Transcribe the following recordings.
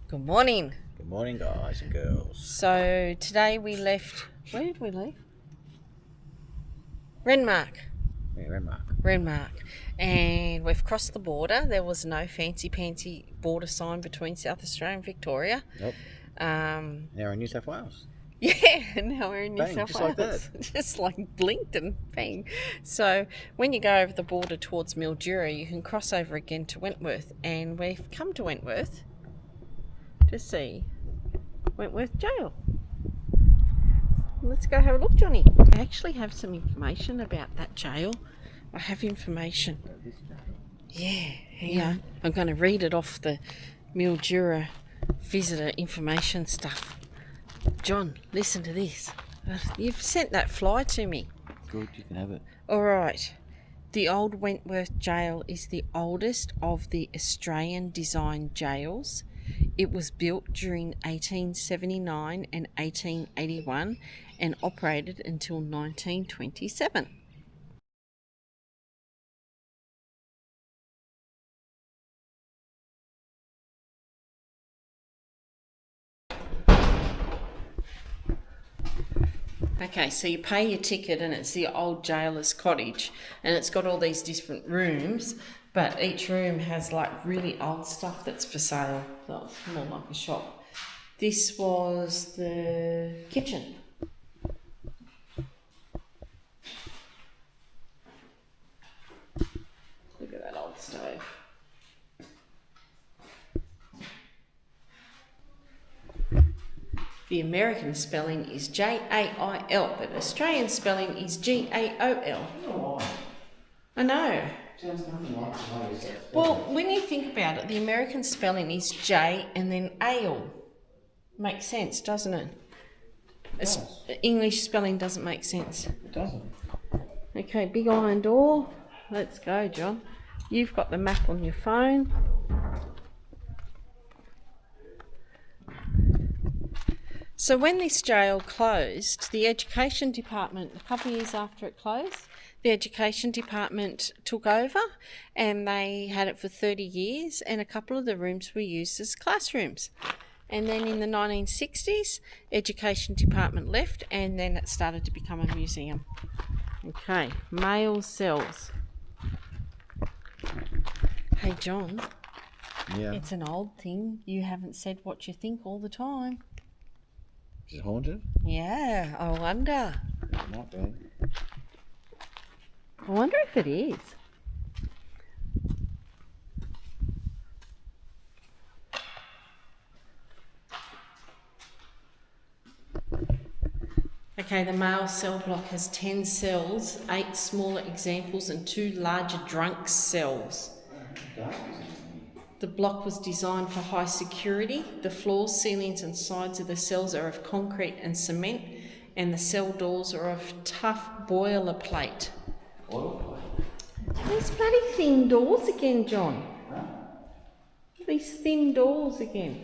Good morning. Good morning, guys and girls. So today we left. Where did we leave? Renmark. Yeah, Renmark. Renmark. And we've crossed the border. There was no fancy border sign between South Australia and Victoria. Nope. Now we're in New South Wales. Yeah, now we're in New Bang, South just Wales. like that. Just like blinked and bang. So when you go over the border towards Mildura, you can cross over again to Wentworth. And we've come to Wentworth to see Wentworth Gaol. Let's go have a look, Johnny. I actually have some information about that jail. I have information. Yeah, yeah. I'm going to read it off the Mildura visitor information stuff. John, listen to this. You've sent that fly to me. Good, you can have it. All right. The old Wentworth Gaol is the oldest of the Australian designed jails. It was built during 1879 and 1881 and operated until 1927. Okay, so you pay your ticket and it's the old jailer's cottage and it's got all these different rooms, but each room has like really old stuff that's for sale. So it's more like a shop. This was the kitchen. Look at that old stove. The American spelling is Jail, but Australian spelling is Gaol. Oh, I know. sounds nothing like the way. Well, when you think about it, the American spelling is J and then ale. Makes sense, doesn't it? English spelling doesn't make sense. It doesn't. Okay, big iron door. Let's go, John. You've got the map on your phone. So when this jail closed, the education department, a couple of years after it closed, the education department took over and they had it for 30 years and a couple of the rooms were used as classrooms. And then in the 1960s, education department left and then it started to become a museum. Okay, male cells. Hey John, Yeah. it's an old thing. You haven't said what you think all the time. Is it haunted? Yeah, I wonder. It might be. I wonder if it is. Okay, the male cell block has 10 cells, 8 smaller examples and 2 larger drunk cells. The block was designed for high security. The floors, ceilings and sides of the cells are of concrete and cement and the cell doors are of tough boilerplate. These bloody thin doors again, John. Huh? These thin doors again.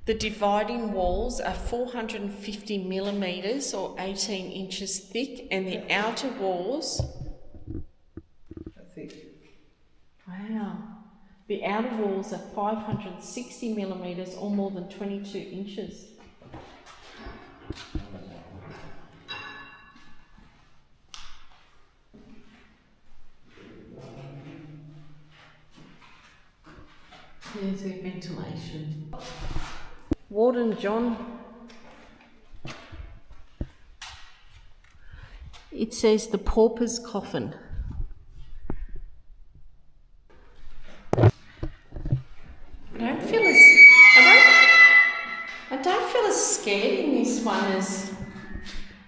The dividing walls are 450 millimetres or 18 inches thick and the outer walls... Wow. The outer walls are 560 millimetres or more than 22 inches. There's the ventilation. Warden John. It says the pauper's coffin. I don't feel as scared in this one as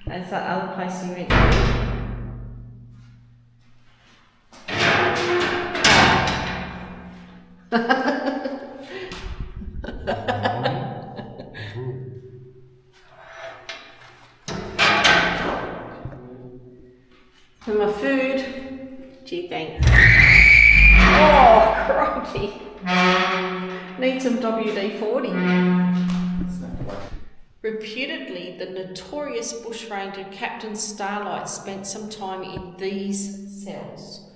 that other place you went to. For my food, gee thanks. Oh, crikey. Need some WD-40. Reputedly, the notorious bushranger Captain Starlight spent some time in these cells.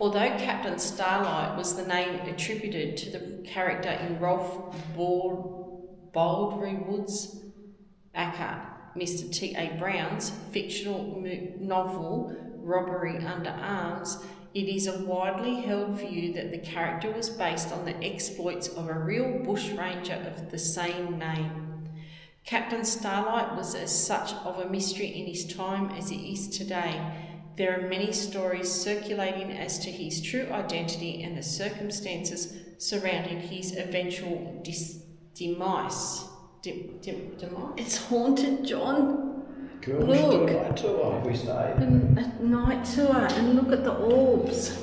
Although Captain Starlight was the name attributed to the character in Rolf Baldrywood's aka Mr. T.A. Brown's fictional novel Robbery Under Arms, it is a widely held view that the character was based on the exploits of a real bushranger of the same name. Captain Starlight was as such of a mystery in his time as it is today. There are many stories circulating as to his true identity and the circumstances surrounding his eventual demise. Demise? It's haunted, John. Cool. Look. We should do a night tour if we stay. A night tour, and look at the orbs.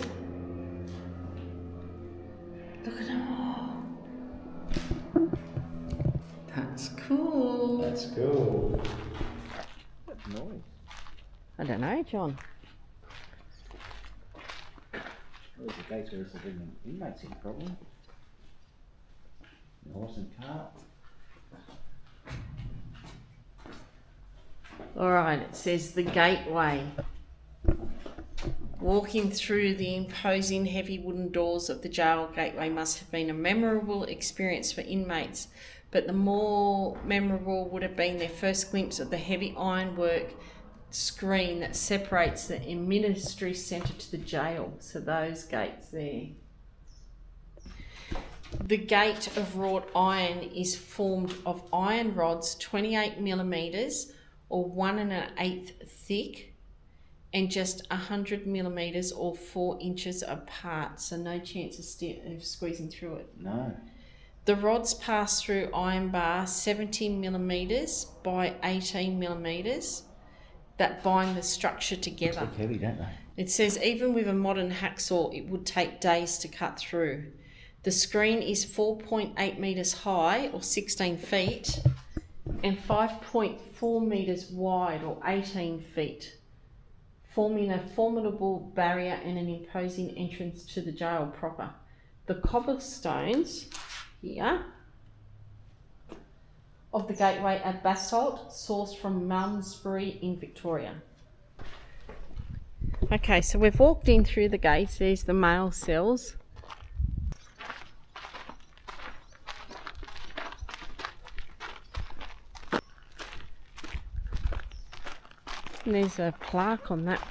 Look at them all. That's cool. That's cool. What's the noise? I don't know, John. There's the gates where this is in the inmates in problem. The horse and cart. Alright, it says the gateway. Walking through the imposing heavy wooden doors of the jail gateway must have been a memorable experience for inmates, but the more memorable would have been their first glimpse of the heavy ironwork screen that separates the ministry centre to the jail. So those gates there. The gate of wrought iron is formed of iron rods 28 millimetres or 1 1/8 thick and just 100 millimetres or 4 inches apart, so no chance of squeezing through it. No. The rods pass through iron bar 70 millimetres by 18 millimetres that bind the structure together. They look heavy, don't they? It says even with a modern hacksaw it would take days to cut through. The screen is 4.8 metres high or 16 feet and 5.4 metres wide or 18 feet, forming a formidable barrier and an imposing entrance to the jail proper. The cobblestones here of the gateway are basalt sourced from Malmesbury in Victoria. Okay, so we've walked in through the gates. There's the male cells. And there's a plaque on that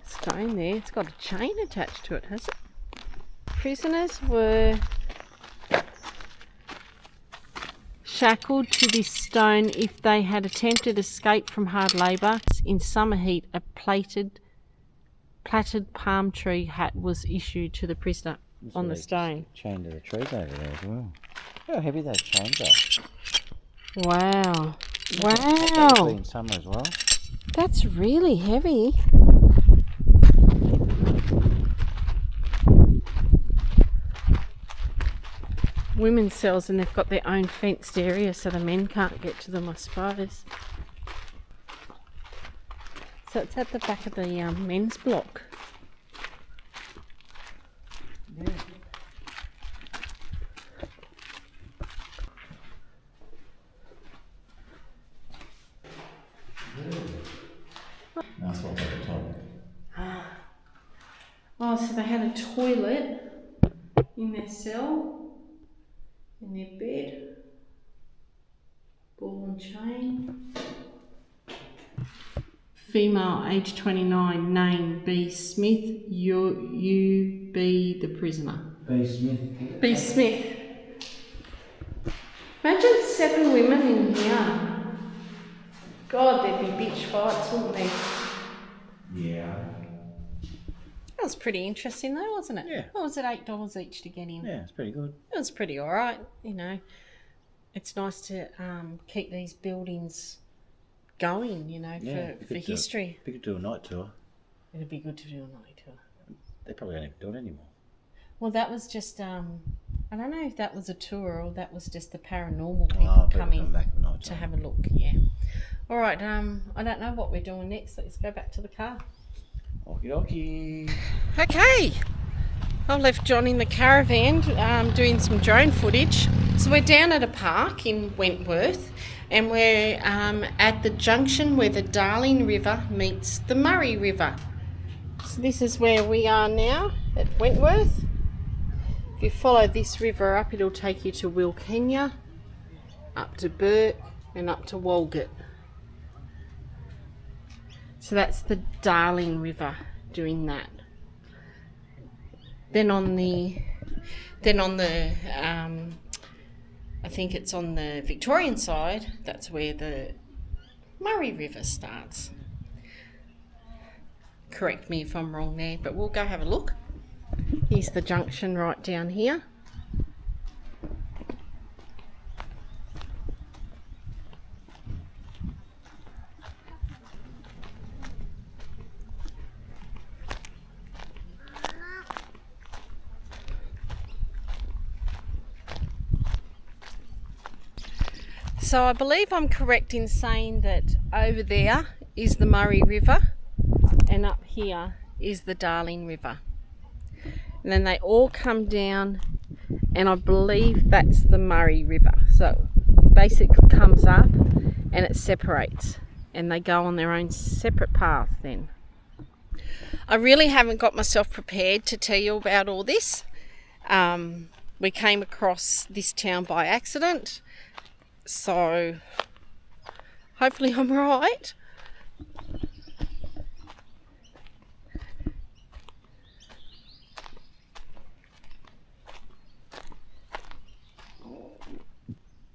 stone there. It's got a chain attached to it, has it? Prisoners were shackled to this stone if they had attempted escape from hard labour. In summer heat, a plaited palm tree hat was issued to the prisoner on the stone. Chained to the trees over there as well. How heavy those chains are. Wow. Wow. In summer as well. That's really heavy. Women's cells, and they've got their own fenced area so the men can't get to them, I suppose. So it's at the back of the men's block. Yeah. That's what's at the top. Oh, so they had a toilet in their cell, in their bed, ball and chain. Female, age 29, name B. Smith, you be the prisoner. B. Smith. B. Smith. Imagine 7 women in here. God, there'd be bitch fights, wouldn't there? Yeah. That was pretty interesting though, wasn't it? Yeah. What was it, $8 each to get in? Yeah, it's pretty good. It was pretty alright, you know. It's nice to keep these buildings going, you know, for history. We could do a night tour. It'd be good to do a night tour. They probably don't even do it anymore. Well, that was just, I don't know if that was a tour or that was just the paranormal people coming back at night to have a look, yeah. All right, I don't know what we're doing next. Let's go back to the car. Okie dokie. Okay, I've left John in the caravan doing some drone footage. So we're down at a park in Wentworth and we're at the junction where the Darling River meets the Murray River. So this is where we are now at Wentworth. If you follow this river up, it'll take you to Wilkenya, up to Burke and up to Walgett. So that's the Darling River doing that. Then on the I think it's on the Victorian side, that's where the Murray River starts. Correct me if I'm wrong there, but we'll go have a look. Here's the junction right down here. So I believe I'm correct in saying that over there is the Murray River and up here is the Darling River. And then they all come down, and I believe that's the Murray River. So it basically comes up and it separates, and they go on their own separate path then. I really haven't got myself prepared to tell you about all this. We came across this town by accident, so hopefully I'm right.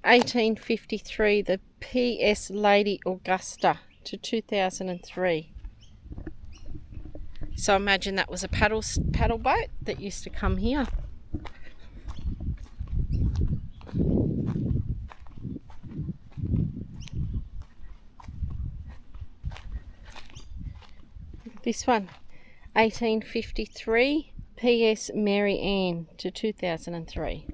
(1853), the P.S. Lady Augusta to 2003. So imagine that was a paddle boat that used to come here. This one, 1853, P.S. Mary Ann to 2003.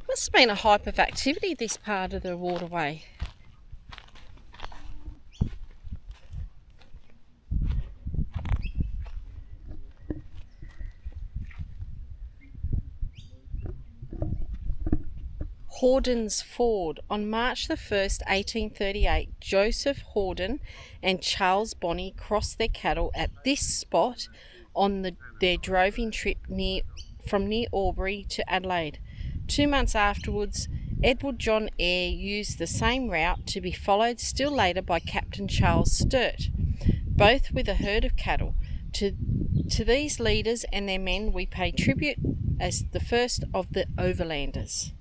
Must have been a hype of activity, this part of the waterway. Hawdon's Ford. On March the 1st, 1838, Joseph Hawdon and Charles Bonney crossed their cattle at this spot on their droving trip from near Albury to Adelaide. 2 months afterwards, Edward John Eyre used the same route, to be followed still later by Captain Charles Sturt, both with a herd of cattle. To these leaders and their men we pay tribute as the first of the overlanders.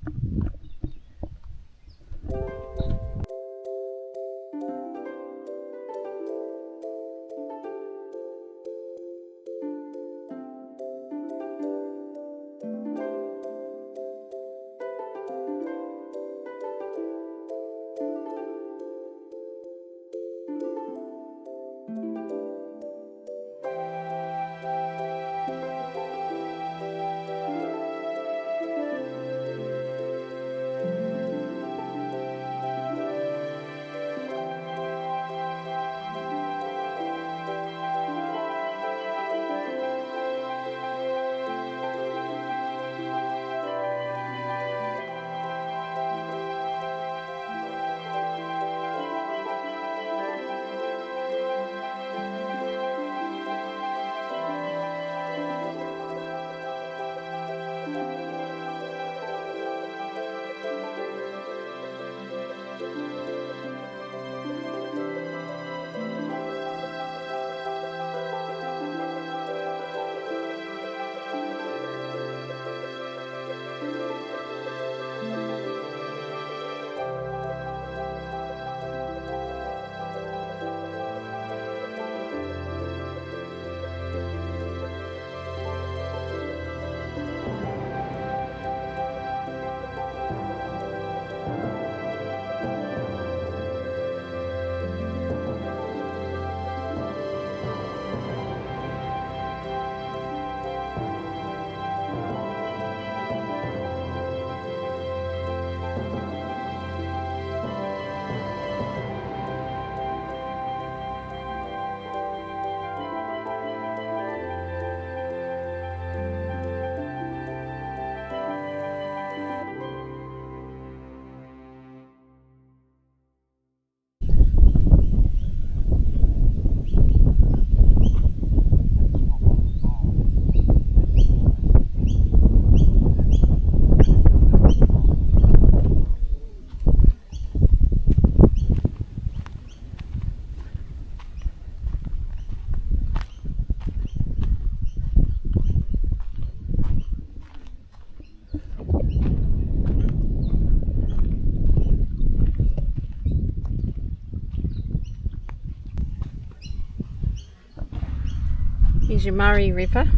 Here's your Murray River.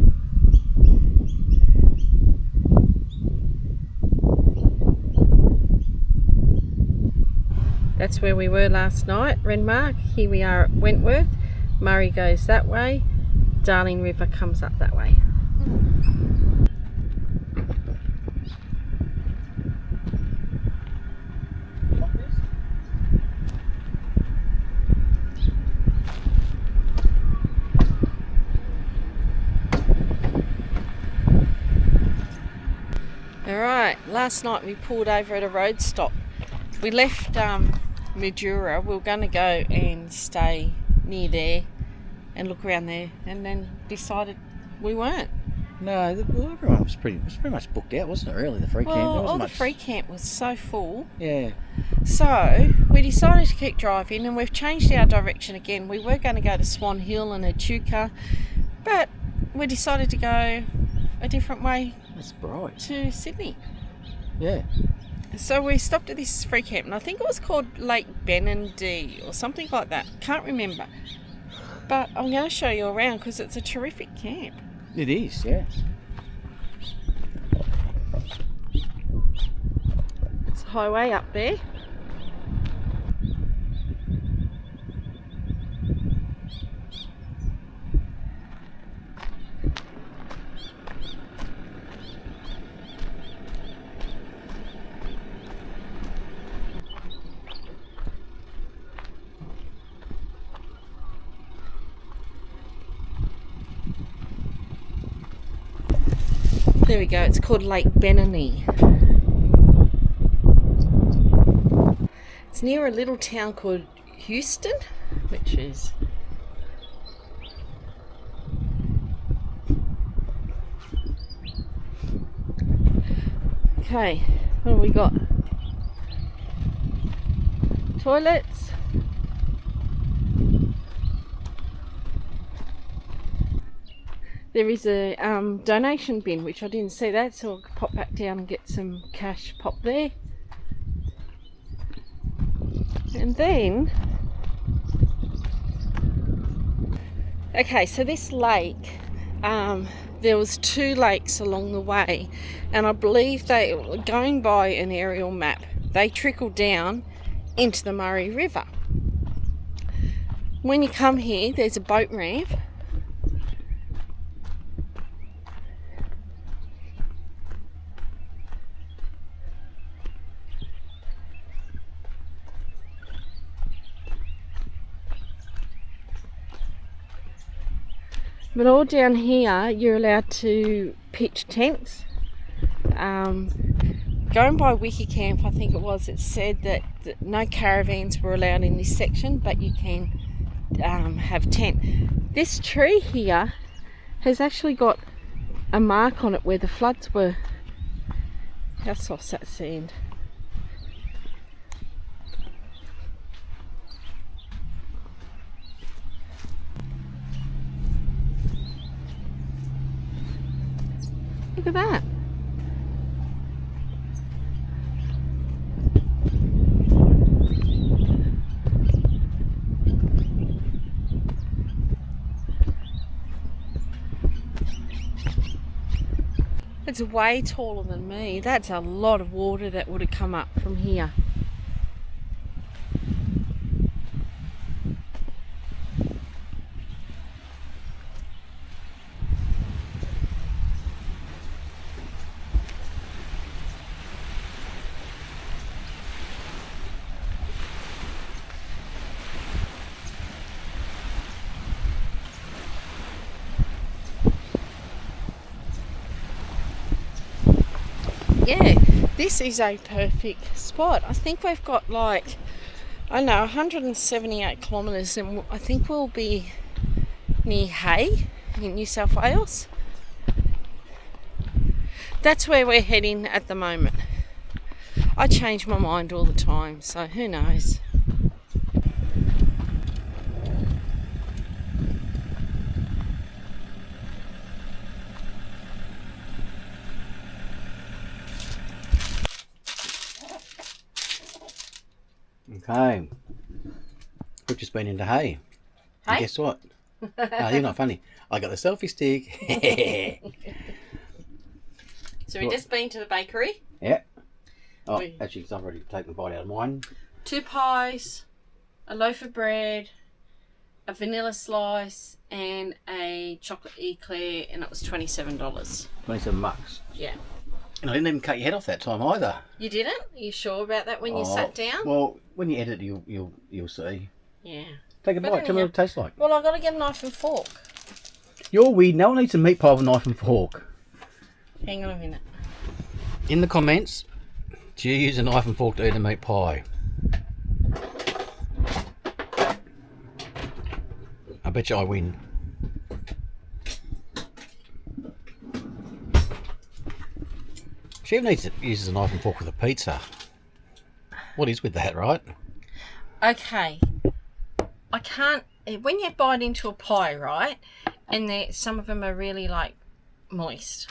That's where we were last night, Renmark. Here we are at Wentworth. Murray goes that way. Darling River comes up that way. Alright, last night we pulled over at a road stop. We left Mildura. We were going to go and stay near there and look around there, and then decided we weren't. No, everyone was pretty much booked out, wasn't it, really, the free camp? There wasn't All much... the free camp was so full. Yeah. So we decided to keep driving, and we've changed our direction again. We were going to go to Swan Hill and Echuca, but we decided to go a different way. That's bright. To Sydney. Yeah. So we stopped at this free camp, and I think it was called Lake Benanee or something like that. Can't remember. But I'm going to show you around because it's a terrific camp. It is, yeah. It's a highway up there. There we go, it's called Lake Benanee. It's near a little town called Houston, which is... Okay, what have we got? Toilets. There is a donation bin, which I didn't see that, so I'll pop back down and get some cash, pop there. And then, okay, so this lake, there was 2 lakes along the way, and I believe they, going by an aerial map, they trickle down into the Murray River. When you come here, there's a boat ramp. But all down here, you're allowed to pitch tents. Going by Wikicamp, I think it was, it said that no caravans were allowed in this section, but you can have tent. This tree here has actually got a mark on it where the floods were. How soft's that sand? Look at that. It's way taller than me. That's a lot of water that would have come up from here. Yeah, this is a perfect spot. I think we've got like, I don't know, 178 kilometres, and I think we'll be near Hay in New South Wales. That's where we're heading at the moment. I change my mind all the time, so who knows. Okay, we've just been into Hay. And guess what? No, you're not funny. I got the selfie stick. So we've just been to the bakery. Yeah. Oh, actually, because I've already taken the bite out of mine. 2 pies, a loaf of bread, a vanilla slice, and a chocolate eclair, and it was $27. 27 bucks. Yeah. And I didn't even cut your head off that time either. You didn't? Are you sure about that when you sat down? Well, when you edit, you'll see. Yeah. Take a bite. Tell me what it tastes like. Well, I've got to get a knife and fork. You're weird. No one eats a meat pie with a knife and fork. Hang on a minute. In the comments, do you use a knife and fork to eat a meat pie? I bet you I win. She even uses a knife and fork with a pizza. What is with that, right? Okay. I can't... When you bite into a pie, right, and some of them are really, like, moist.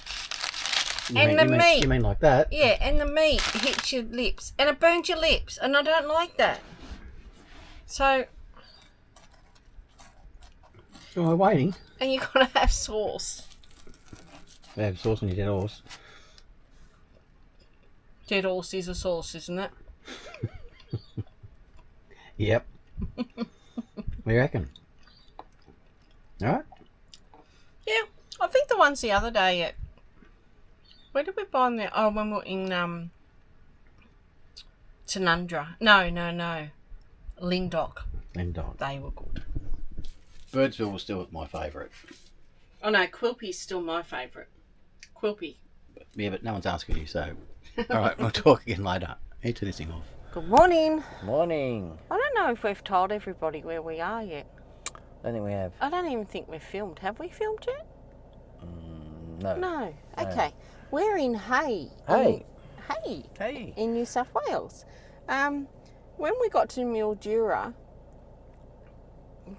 You mean like that? Yeah, and the meat hits your lips, and it burns your lips, and I don't like that. So... Oh, I'm waiting. And you've got to have sauce. They have sauce on your dead horse. Dead horse is a sauce, isn't it? Yep. What do you reckon? Alright? Yeah, I think the ones the other day at... Where did we buy them there? Oh, when we were in Tanundra. No. Linddock. They were good. Birdsville was still my favourite. Oh no, Quilpy's still my favourite. Quilpy. Yeah, but no one's asking you, so... Alright, we'll talk again later. You turn this thing off. Good morning. Morning. I don't know if we've told everybody where we are yet. I think we have. I don't even think we've filmed. Have we filmed yet? No. No. Okay. We're in Hay. Hey. Hay. In New South Wales. When we got to Mildura,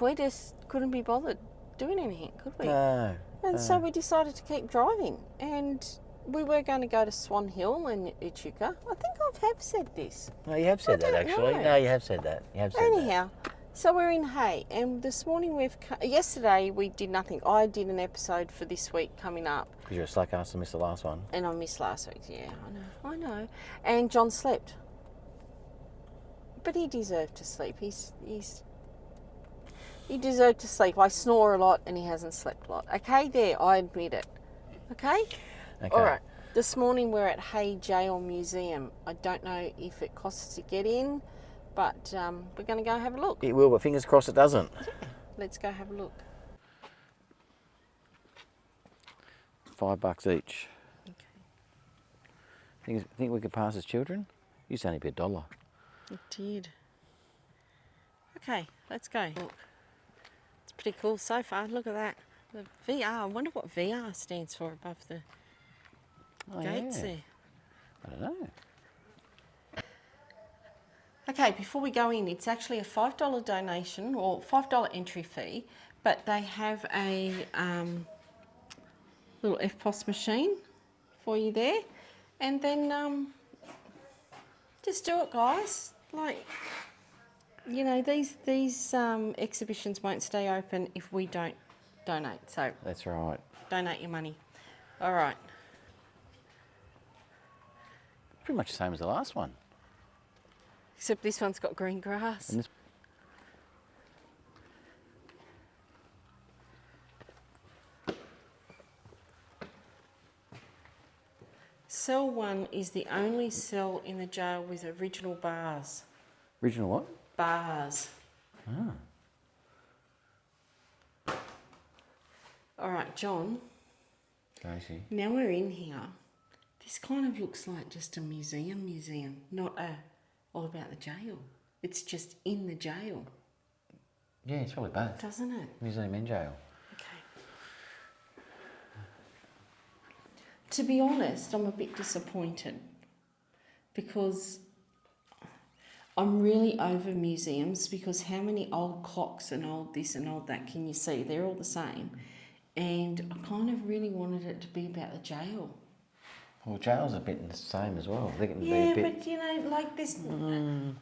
we just couldn't be bothered doing anything, could we? No. And so we decided to keep driving. And we were going to go to Swan Hill and Echuca. I think I have said this. No, you have said that actually. know. No, you have said that. Anyhow, so we're in Hay, and this morning yesterday we did nothing. I did an episode for this week coming up. Because you're a slack ass and missed the last one. And I missed last week's, yeah, I know. And John slept. But he deserved to sleep. He deserved to sleep. I snore a lot and he hasn't slept a lot. Okay, there, I admit it. Okay? Okay. All right. This morning we're at Hay Jail Museum. I don't know if it costs to get in, but we're going to go have a look. It will, but fingers crossed it doesn't. Yeah, let's go have a look. $5 each. Okay. Think we could pass as children? Used to only be $1. It did. Okay, let's go. Look, it's pretty cool so far. Look at that. The VR. I wonder what VR stands for above the gates there. I don't know. Okay, before we go in, it's actually a $5 donation or $5 entry fee, but they have a little FPOS machine for you there, and then just do it, guys. Like, you know, these exhibitions won't stay open if we don't donate. So That's right. donate your money. All right. Pretty much the same as the last one. Except this one's got green grass. And this... Cell 1 is the only cell in the jail with original bars. Original what? Bars. Ah. All right, John. Crazy. Now we're in here. This kind of looks like just a museum, not all about the jail. It's just in the jail. Yeah, it's probably both. Doesn't it? Museum and jail. Okay. To be honest, I'm a bit disappointed because I'm really over museums because how many old clocks and old this and old that can you see? They're all the same. And I kind of really wanted it to be about the jail. Well, jail's a bit the same as well. They can Yeah, be a bit... but you know, like this... No.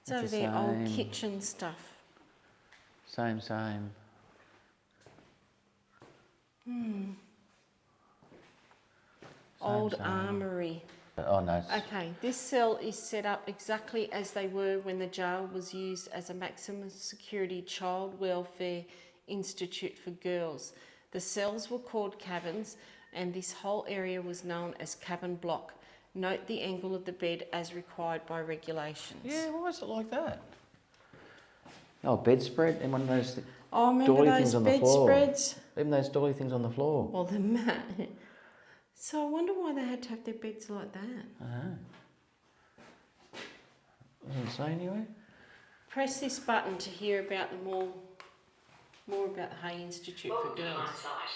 It's over the there, old same. kitchen stuff. Same. Old Same. armoury. Oh no. Okay, this cell is set up exactly as they were when the jail was used as a maximum security child welfare institute for girls. The cells were called cabins, and this whole area was known as cabin block. Note the angle of the bed as required by regulations. Yeah, why is it like that? Oh, bedspread and one of those Oh, remember doily those things on the floor. bedspreads? Even those doily things on the floor. Well, the mat. So I wonder why they had to have their beds like that. Doesn't say anyway. Press this button to hear about the more about the Hay Institute for Girls. Hindsight.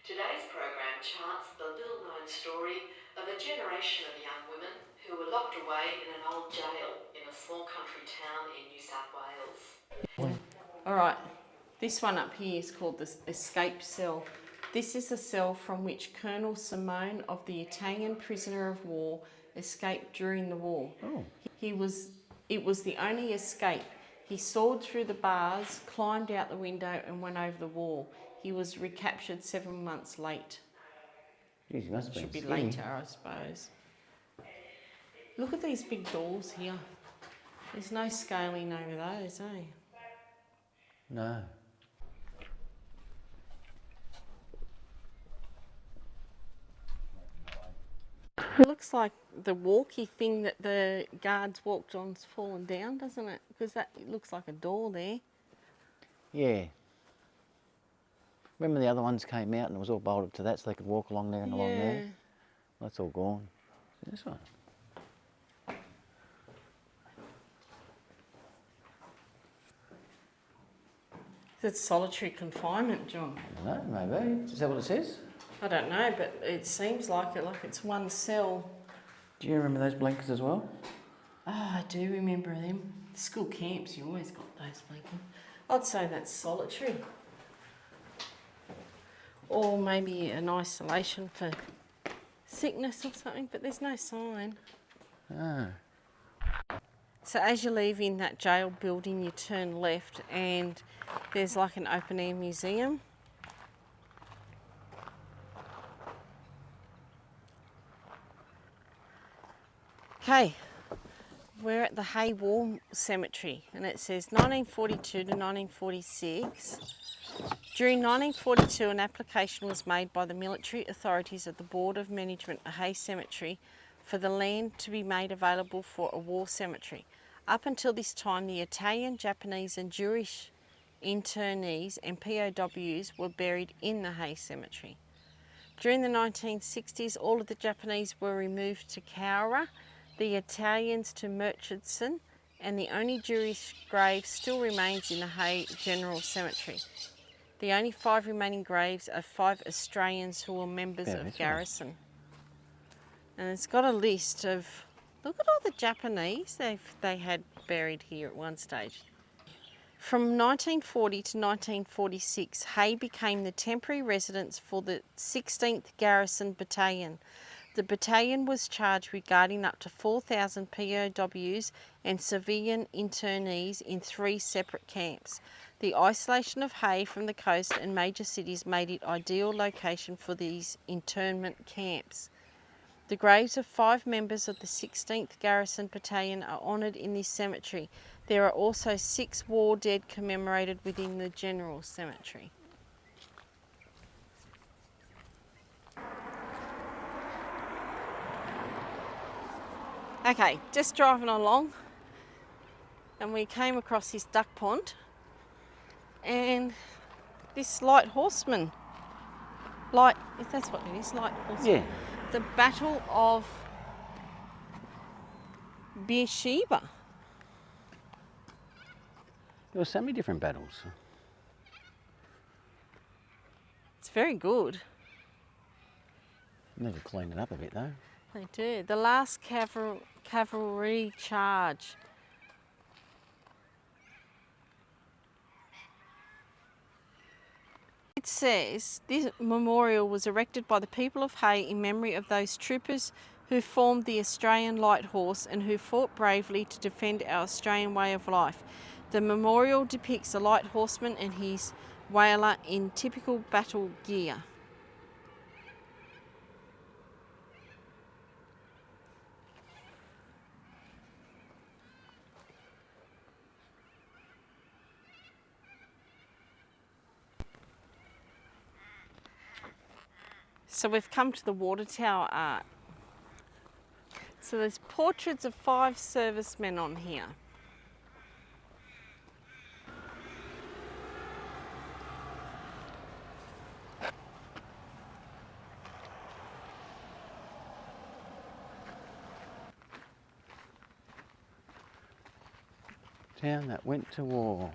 Today's program charts the little-known story of a generation of young women who were locked away in an old jail in a small country town in New South Wales. All right, this one up here is called the escape cell. This is the cell from which Colonel Simone of the Italian prisoner of war escaped during the war. Oh. It was the only escape. He soared through the bars, climbed out the window and went over the wall. He was recaptured 7 months late. Geez, he must have Should be been skinny. later, I suppose. Look at these big doors here. There's no scaling over those, eh? No. It looks like the walkie thing that the guards walked on's fallen down, doesn't it? Because that it looks like a door there. Yeah. Remember the other ones came out and it was all bolted to that so they could walk along there and along there? That's all gone. This one. It's solitary confinement, John. I don't know, maybe. Is that what it says? I don't know, but it seems like it's one cell. Do you remember those blankets as well? Oh, I do remember them. School camps, you always got those blankets. I'd say that's solitary. Or maybe an isolation for sickness or something, but there's no sign. Ah. So as you leave in that jail building, you turn left and there's like an open air museum. Okay, we're at the Hay War Cemetery and it says 1942 to 1946. During 1942, an application was made by the military authorities of the Board of Management of Hay Cemetery for the land to be made available for a war cemetery. Up until this time, the Italian, Japanese and Jewish internees and POWs were buried in the Hay Cemetery. During the 1960s, all of the Japanese were removed to Cowra, the Italians to Murchison, and the only Jewish grave still remains in the Hay General Cemetery. The only 5 remaining graves are 5 Australians who were members of garrison. And it's got a list of, look at all the Japanese they had buried here at one stage. From 1940 to 1946, Hay became the temporary residence for the 16th Garrison Battalion. The battalion was charged with guarding up to 4,000 POWs and civilian internees in 3 separate camps. The isolation of Hay from the coast and major cities made it ideal location for these internment camps. The graves of 5 members of the 16th Garrison Battalion are honoured in this cemetery. There are also 6 war dead commemorated within the General Cemetery. Okay, just driving along and we came across this duck pond and this light horseman, if that's what it is, light horseman. Yeah. The Battle of Beersheba. There were so many different battles. It's very good. Need to clean it up a bit though. They do. The last cavalry charge. It says this memorial was erected by the people of Hay in memory of those troopers who formed the Australian Light Horse and who fought bravely to defend our Australian way of life. The memorial depicts a light horseman and his whaler in typical battle gear. So we've come to the water tower art. So there's portraits of 5 servicemen on here. Town that went to war.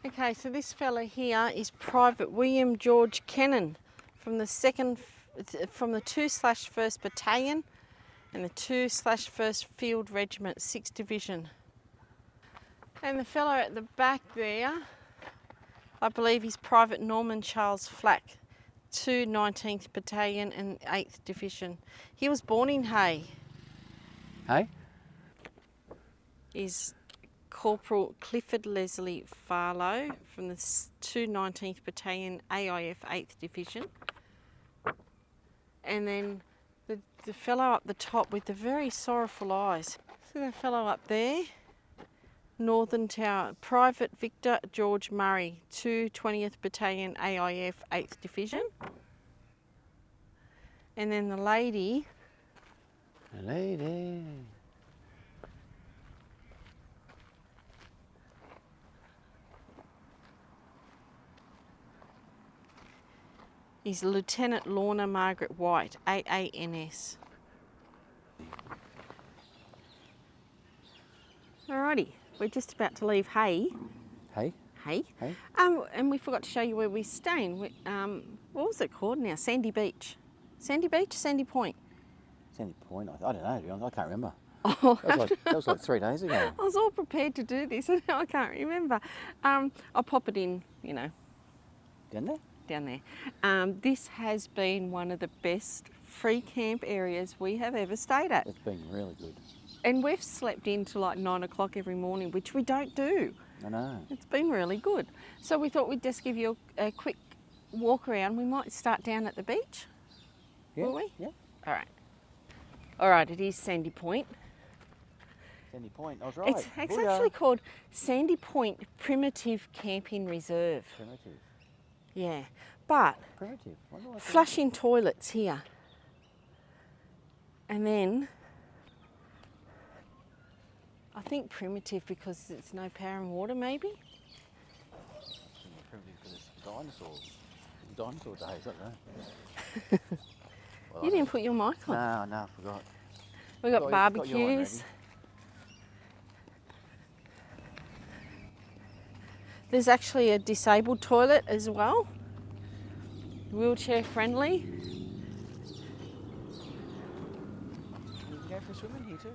Okay, so this fella here is Private William George Kennan from the 2/1st Battalion and the 2/1st Field Regiment, 6th Division. And the fellow at the back there, I believe he's Private Norman Charles Flack, 19th Battalion and 8th Division. He was born in Hay. Hey? Is Corporal Clifford Leslie Farlow from the 19th Battalion AIF 8th Division. And then the fellow up the top with the very sorrowful eyes. See the fellow up there? Northern Tower, Private Victor George Murray, 20th Battalion AIF 8th Division. And then the lady. A lady. Is Lieutenant Lorna Margaret White, AANS. Alrighty, we're just about to leave Hay. Hey? Hay. Hey? And we forgot to show you where we're staying. What was it called now? Sandy Beach. Sandy Beach, Sandy Point. Sandy Point? I don't know, to be honest. I can't remember. Oh, That was like 3 days ago. I was all prepared to do this and now I can't remember. I'll pop it in, Down there? down there. This has been one of the best free camp areas we have ever stayed at. It's been really good. And we've slept in till like 9 o'clock every morning, which we don't do. I know. It's been really good. So we thought we'd just give you a quick walk around. We might start down at the beach. Yeah? Will we? Yeah. All right. All right, it is Sandy Point. Sandy Point, I was right. It's Booyah. actually called Sandy Point Primitive Camping Reserve. Primitive. Yeah, but Primitive. Wonder what's flushing toilets here. And then, I think primitive because it's no power and water maybe? primitive because it's dinosaurs. Dinosaur days, I don't know. Well, You didn't put your mic on. No, I forgot. We've got Got your one barbecues. ready. There's actually a disabled toilet as well. Wheelchair friendly. You can go for a swim in here too.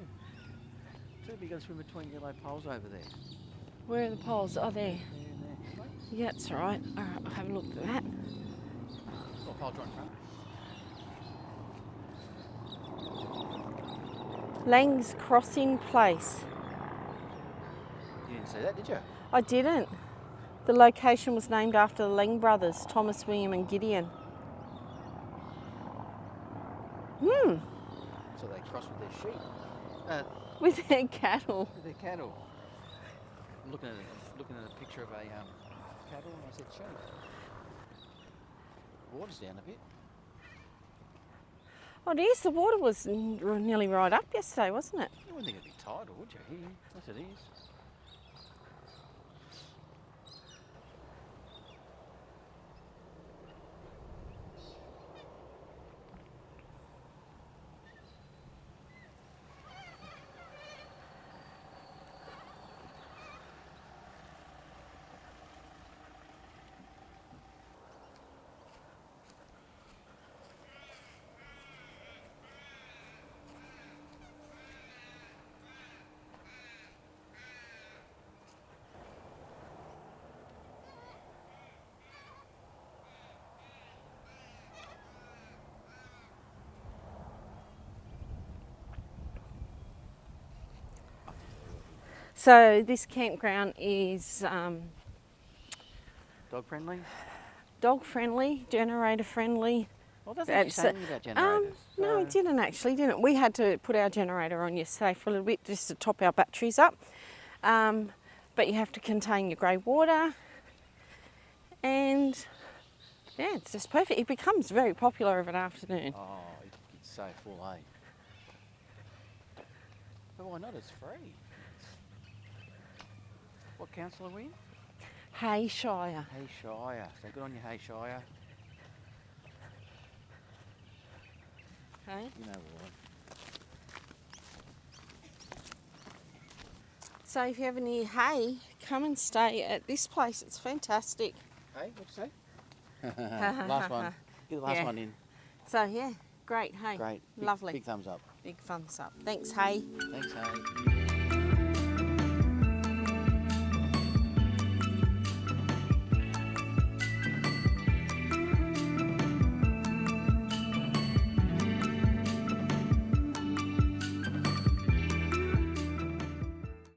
Too big to swim between yellow poles over there. Where are the poles? Oh, there. There and there. Yeah, that's all right. All right, I'll have a look at that. Got poles right in front. Lang's Crossing Place. You didn't see that, did you? I didn't. The location was named after the Lang brothers, Thomas, William and Gideon. So they cross with their sheep. With their cattle. With their cattle. I'm looking at a picture of a cattle and I said sheep. Water's down a bit. Oh, yes, the water was nearly right up yesterday, wasn't it? You wouldn't think it'd be tidal, would you? Here, yes it is. So this campground is Dog friendly? dog friendly, generator friendly. Well, doesn't actually say anything about generators. No, it didn't actually, didn't it? We had to put our generator on yesterday for a little bit just to top our batteries up. But you have to contain your grey water. And yeah, it's just perfect. It becomes very popular of an afternoon. Oh, it's so full, eh? But why not? It's free. What council are we in? Hayshire. Hayshire. So good on you, Hayshire. Okay. You know what? So if you ever need hay, come and stay at this place. It's fantastic. Hey, what'd you say? Last one. Get the last Yeah. one in. So yeah, great hay. Great. Lovely. Big thumbs up. Big thumbs up. Thanks, hay. Thanks, hey.